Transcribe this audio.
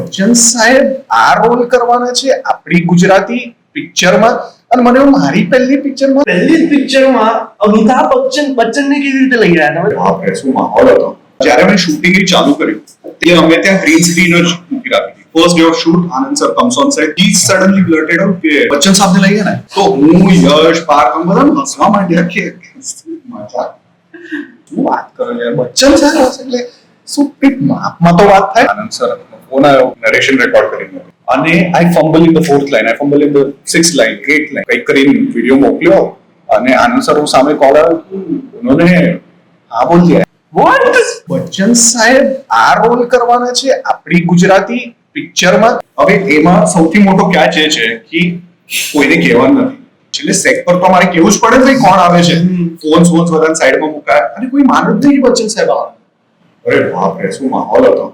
બચ્ચન સાહેબ આ રોલ કરવાના છે આપણી ગુજરાતી પિક્ચરમાં. અને મને મારી પહેલી પિક્ચરમાં અમિતાભ બચ્ચનને કેવી રીતે લઈ રહ્યા તમે? બાપરે શું માહોલ હતો. જ્યારે મેં શૂટિંગ ચાલુ કર્યું તે અમે ત્યાં ગ્રીન સ્ક્રીન જ મૂકી રાખી. First day of shoot Anand sir comes on set. He suddenly blurted out કે બચ્ચન સાહેબને લઈએ ને. તો હું યશ પાર્ક બધા હસવા માંડ્યા કે મજા. શું વાત કરો યાર, બચ્ચન સાહેબ હશે એટલે શું પીક માપમાં તો વાત થાય. આનંદ સર ફોન આવ્યો, નરેશન રેકોર્ડ કરીને અને I fumble in the fourth line, I fumble in the sixth line, eighth line કંઈક કરીને વિડીયો મોકલ્યો અને આનંદ સર સામે કોલ આવ્યો. ઉन्होंने હા બોલ દિયા. વોટ? બચ્ચન સાહેબ આ રોલ કરવાના છે આપણી ગુજરાતી પિક્ચરમાં. હવે એમાં સૌથી મોટો ક્યાચ એ છે કે કોઈને કહેવાનું નથી. એટલે સેટ પર તો અમારે કેવું જ પડે ને કોણ આવે છે. ફોન બધાને સાઈડમાં મુકાય અને કોઈ માનવ જ નહીં બચ્ચન સાહેબ આવે. અરે બાપ રે શું માહોલ હતો.